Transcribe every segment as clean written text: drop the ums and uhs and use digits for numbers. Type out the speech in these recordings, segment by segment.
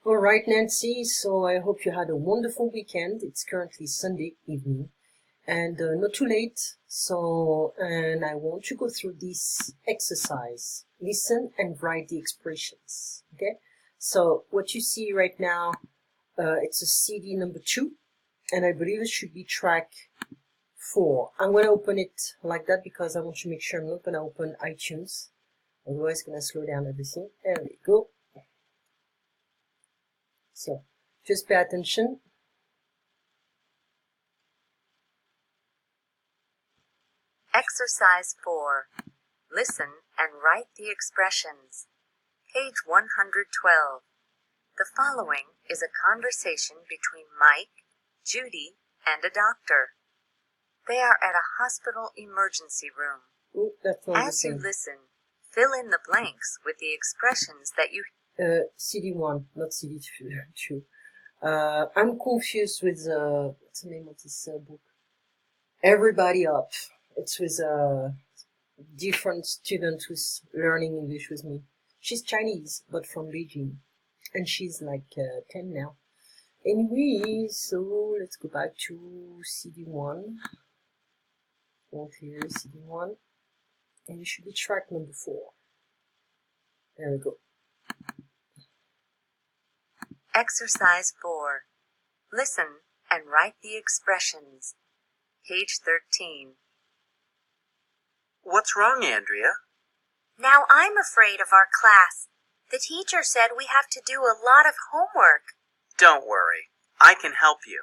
All right, Nancy. So I hope you had a wonderful weekend. It's currently Sunday evening and not too late. And I want to go through this exercise. Listen and write the expressions. Okay. So what you see right now, it's a CD number 2, and I believe it should be track 4. I'm going to open it like that because I want to make sure I'm not going to open iTunes. Otherwise, it's going to slow down everything. There we go. So just pay attention. Exercise 4. Listen and write the expressions. Page 112. The following is a conversation between Mike, Judy, and a doctor. They are at a hospital emergency room. Ooh, that's not the As you same. listen, fill in the blanks with the expressions that you CD1, not CD2. I'm confused with what's the name of this book? Everybody Up. It's with a different student who's learning English with me. She's Chinese, but from Beijing, and she's like 10 now. Anyway, so let's go back to CD1. Over here, CD1, and it should be track number 4. There we go. Exercise 4. Listen and write the expressions. Page 13. What's wrong, Andrea? Now I'm afraid of our class. The teacher said we have to do a lot of homework. Don't worry. I can help you.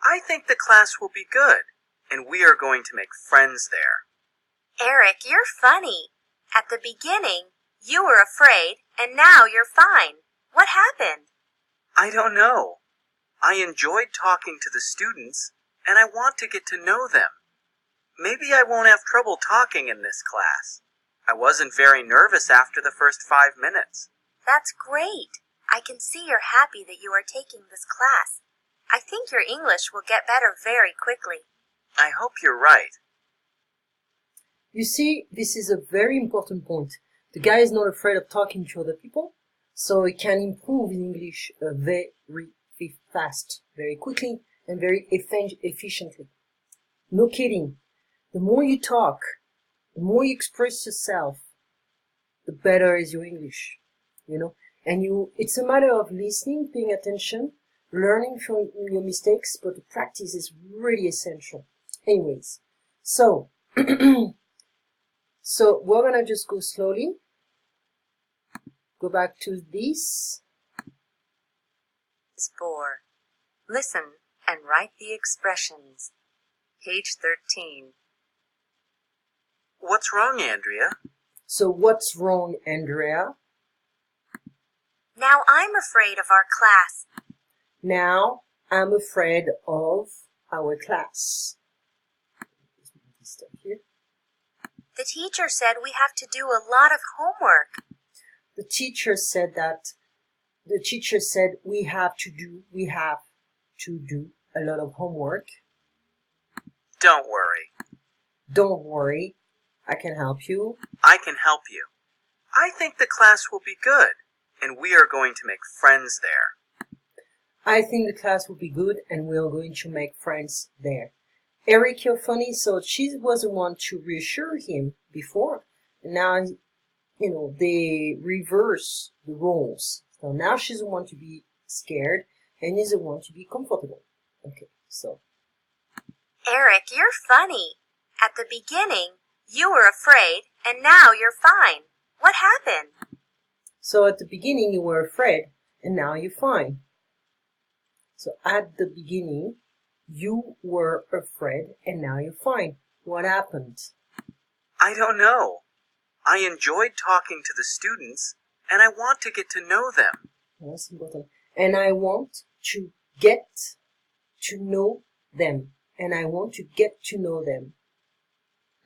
I think the class will be good, and we are going to make friends there. Eric, you're funny. At the beginning, you were afraid, and now you're fine. What happened? I don't know. I enjoyed talking to the students, and I want to get to know them. Maybe I won't have trouble talking in this class. I wasn't very nervous after the first 5 minutes. That's great. I can see you're happy that you are taking this class. I think your English will get better very quickly. I hope you're right. You see, this is a very important point. The guy is not afraid of talking to other people, so he can improve in English very fast, very quickly, and very efficiently. No kidding. The more you talk, the more you express yourself, the better is your English, you know. And it's a matter of listening, paying attention, learning from your mistakes, but the practice is really essential. Anyways, so, so we're gonna just go slowly. Go back to this. 4. Listen and write the expressions. Page 13. What's wrong, Andrea? So what's wrong, Andrea? Now I'm afraid of our class. Now I'm afraid of our class. This stuff here. The teacher said we have to do a lot of homework. The teacher said we have to do a lot of homework. Don't worry. Don't worry, I can help you. I can help you. I think the class will be good, and we are going to make friends there. I think the class will be good, and we are going to make friends there. Eric, you're funny. So she was the one to reassure him before. Now, you know, they reverse the roles. So now she's the one to be scared, and he's the one to be comfortable. Okay, so. Eric, you're funny. At the beginning, you were afraid, and now you're fine. What happened? So at the beginning, you were afraid, and now you're fine. So at the beginning, you were afraid, and now you're fine. What happened? I don't know. I enjoyed talking to the students, and I want to get to know them. That's important. And I want to get to know them. And I want to get to know them.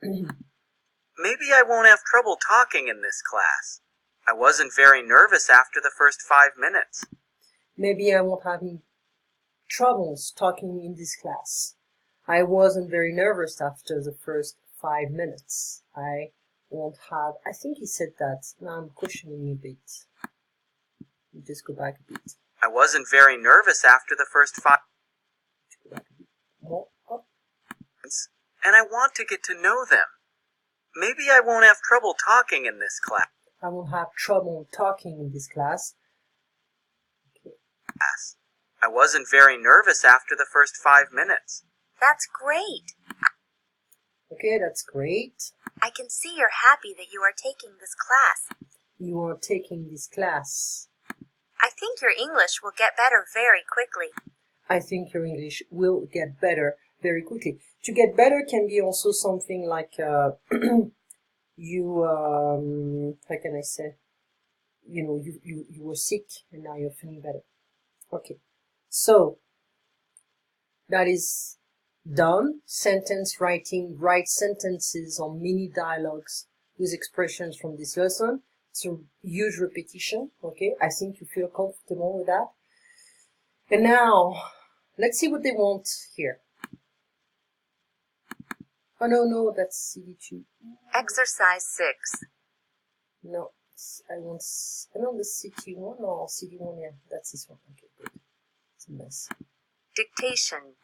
Maybe I won't have trouble talking in this class. I wasn't very nervous after the first 5 minutes. Maybe I won't have any troubles talking in this class. I wasn't very nervous after the first 5 minutes. I won't have, I think he said that. Now I'm questioning a bit. Let me just go back a bit. I wasn't very nervous after the first 5 More up. minutes, and I want to get to know them. Maybe I won't have trouble talking in this class. I won't have trouble talking in this class. I wasn't very nervous after the first 5 minutes. That's great. Okay, that's great. I can see you're happy that you are taking this class. You are taking this class. I think your English will get better very quickly. I think your English will get better very quickly. To get better can be also something like you how can I say? You were sick and now you're feeling better. Okay, so that is done. Sentence writing, write sentences or mini dialogues with expressions from this lesson. It's a huge repetition. Okay, I think you feel comfortable with that. And now let's see what they want here. Oh no, that's CD2. Exercise 6. No, I want the CD1 or CD1. Yeah, that's this one. Okay, good. It's a mess. Dictation,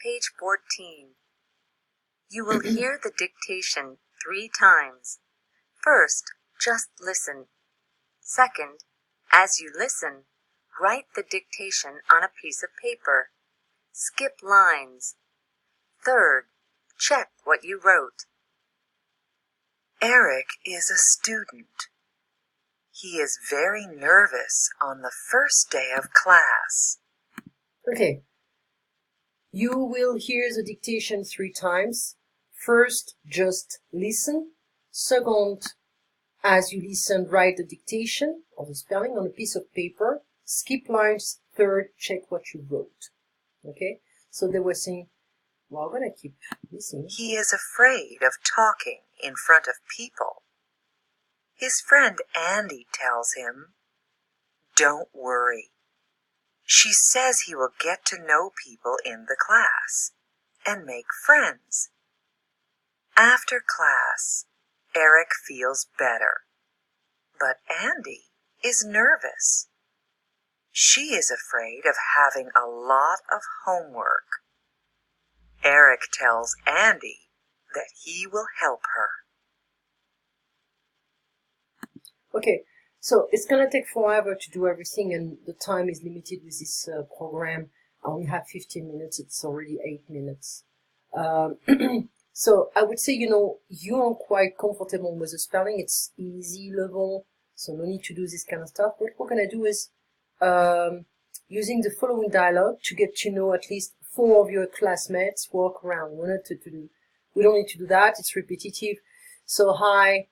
page 14. You will hear the dictation 3 times. First, just listen. Second, as you listen, write the dictation on a piece of paper. Skip lines. Third, check what you wrote. Eric is a student. He is very nervous on the first day of class. Okay. You will hear the dictation 3 times. First, just listen. Second, as you listen, write the dictation or the spelling on a piece of paper. Skip lines. Third, check what you wrote. Okay? So they were saying, well, I'm going to keep listening. He is afraid of talking in front of people. His friend Andy tells him, "Don't worry. She says he will get to know people in the class and make friends." After class, Eric feels better, but Andy is nervous. She is afraid of having a lot of homework. Eric tells Andy that he will help her. Okay, so it's going to take forever to do everything, and the time is limited with this program. I only have 15 minutes. It's already 8 minutes. So I would say, you are quite comfortable with the spelling. It's easy level, so no need to do this kind of stuff. What we're going to do is using the following dialogue to get to know at least 4 of your classmates, walk around. We don't need to do that. It's repetitive. So, hi,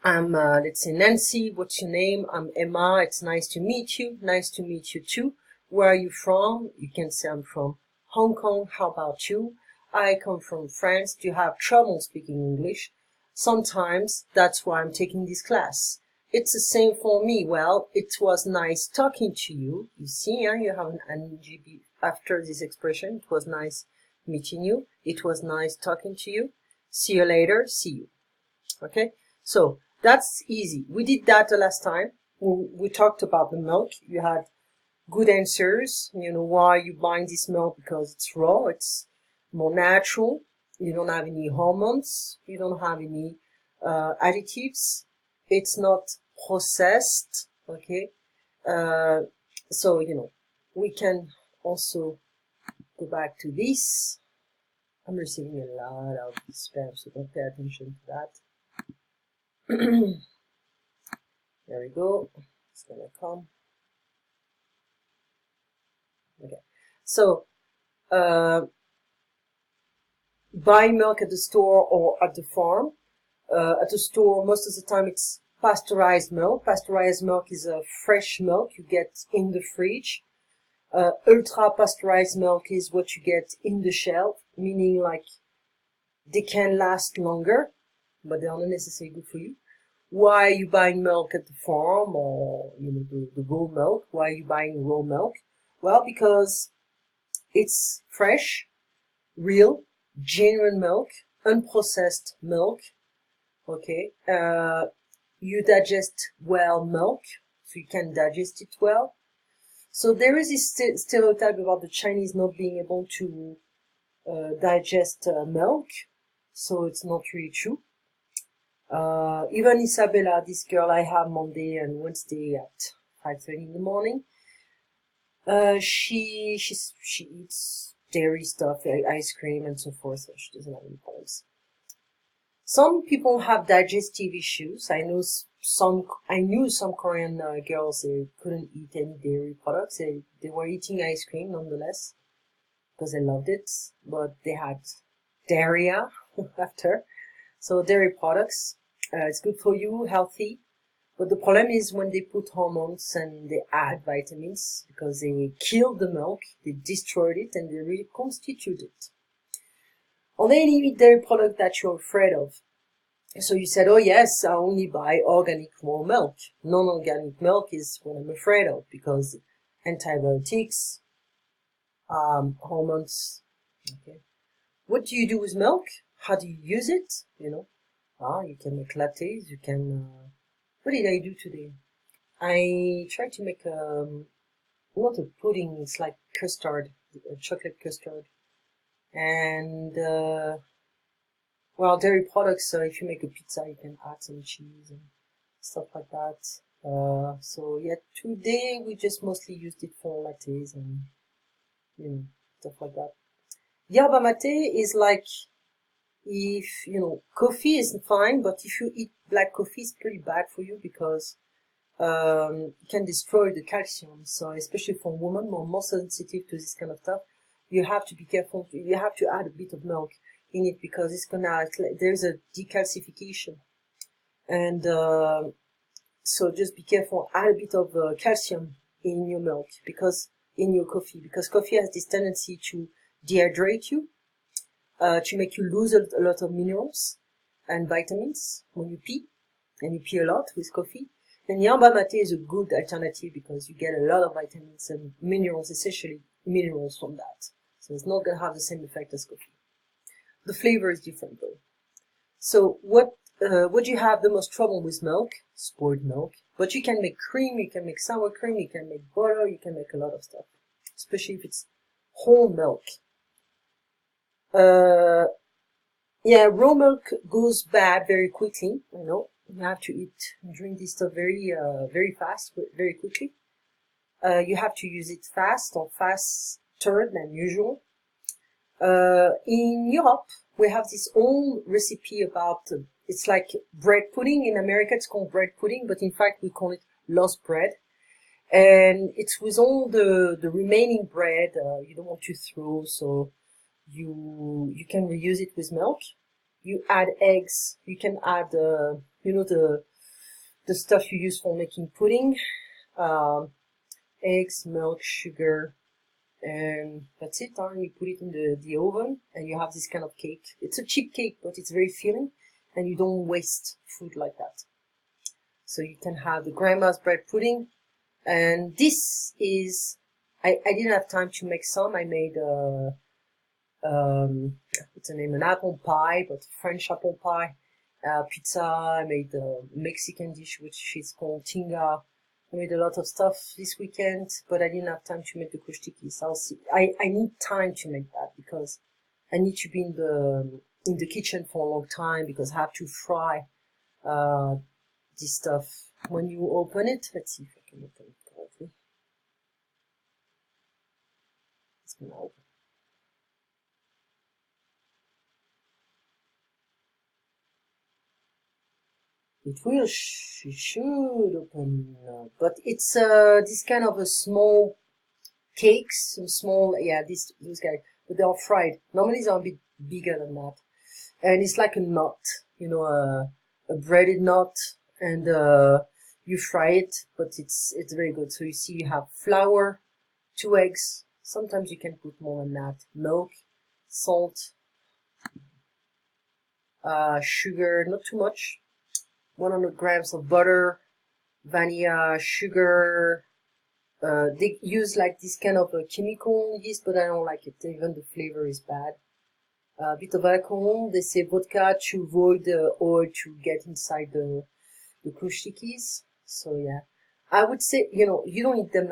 I'm, let's say, Nancy. What's your name? I'm Emma. It's nice to meet you. Nice to meet you too. Where are you from? You can say I'm from Hong Kong. How about you? I come from France. Do you have trouble speaking English? Sometimes. That's why I'm taking this class. It's the same for me. Well, it was nice talking to you. You see, you have an NGB after this expression. It was nice meeting you. It was nice talking to you. See you later. See you. Okay? So, that's easy. We did that the last time. We talked about the milk. You had good answers. Why you buying this milk? Because it's raw. It's more natural. You don't have any hormones. You don't have any additives. It's not processed. Okay? So, we can also go back to this. I'm receiving a lot of spam, so don't pay attention to that. There we go. It's gonna come. Okay. So, buy milk at the store or at the farm. At the store, most of the time it's pasteurized milk. Pasteurized milk is a fresh milk you get in the fridge. Ultra pasteurized milk is what you get in the shelf, meaning like they can last longer, but they are not necessarily good for you. Why are you buying milk at the farm or, the raw milk? Why are you buying raw milk? Well, because it's fresh, real, genuine milk, unprocessed milk. Okay. You digest well milk, so you can digest it well. So there is this stereotype about the Chinese not being able to digest milk, so it's not really true. Even Isabella, this girl I have Monday and Wednesday at 5:30 in the morning, she eats dairy stuff, like ice cream and so forth, so she doesn't have any problems. Some people have digestive issues. I knew some Korean girls, they couldn't eat any dairy products. They were eating ice cream nonetheless because they loved it, but they had diarrhea after. So dairy products, it's good for you, healthy. But the problem is when they put hormones and they add vitamins, because they killed the milk, they destroyed it, and they reconstitute it. Or they eat dairy product that you're afraid of. So you said, oh yes, I only buy organic raw milk. Non-organic milk is what I'm afraid of, because antibiotics, hormones. Okay. What do you do with milk? How do you use it? You can make lattes, you can, what did I do today? I tried to make, not a pudding, it's like custard, a chocolate custard. And, well, dairy products, if you make a pizza, you can add some cheese and stuff like that. So yeah, today we just mostly used it for lattes and, stuff like that. Yerba mate is like, if, coffee is fine, but if you eat black coffee, it's pretty bad for you because, it can destroy the calcium. So especially for women, more sensitive to this kind of stuff, you have to be careful. You have to add a bit of milk in it because there's a decalcification. And, so just be careful. Add a bit of calcium in your milk in your coffee, because coffee has this tendency to dehydrate you, to make you lose a lot of minerals and vitamins when you pee, and you pee a lot with coffee. And yerba mate is a good alternative because you get a lot of vitamins and minerals, essentially minerals from that. So it's not going to have the same effect as coffee. The flavor is different though. So what do you have the most trouble with milk? Spoiled milk. But you can make cream, you can make sour cream, you can make butter, you can make a lot of stuff. Especially if it's whole milk. Yeah, raw milk goes bad very quickly. You have to drink this stuff very fast, very quickly. You have to use it fast or faster than usual. In Europe, we have this old recipe about, it's like bread pudding. In America, it's called bread pudding, but in fact, we call it lost bread. And it's with all the remaining bread, you don't want to throw, so you can reuse it with milk. You add eggs, you can add, the stuff you use for making pudding, eggs, milk, sugar, and that's it. And you put it in the oven, and you have this kind of cake. It's a cheap cake, but it's very filling, and you don't waste food like that. So you can have the grandma's bread pudding, and this is, I didn't have time to make some. I made what's the name? An apple pie, but French apple pie, pizza. I made a Mexican dish, which is called tinga. I made a lot of stuff this weekend, but I didn't have time to make the kushtikis. I'll see. I need time to make that because I need to be in the kitchen for a long time because I have to fry, this stuff. When you open it, let's see if I can open it correctly. It's gonna open. It should open, but it's this kind of a small cakes, some small, those guys, but they are fried. Normally they are a bit bigger than that, and it's like a nut, a breaded nut, and you fry it, but it's very good. So you see, you have flour, 2 eggs. Sometimes you can put more than that. Milk, salt, sugar, not too much. 100 grams of butter, vanilla, sugar. They use like this kind of a chemical yeast, but I don't like it. Even the flavor is bad. A bit of alcohol. They say vodka to avoid the oil to get inside the kushtikis. So yeah, I would say, you don't eat them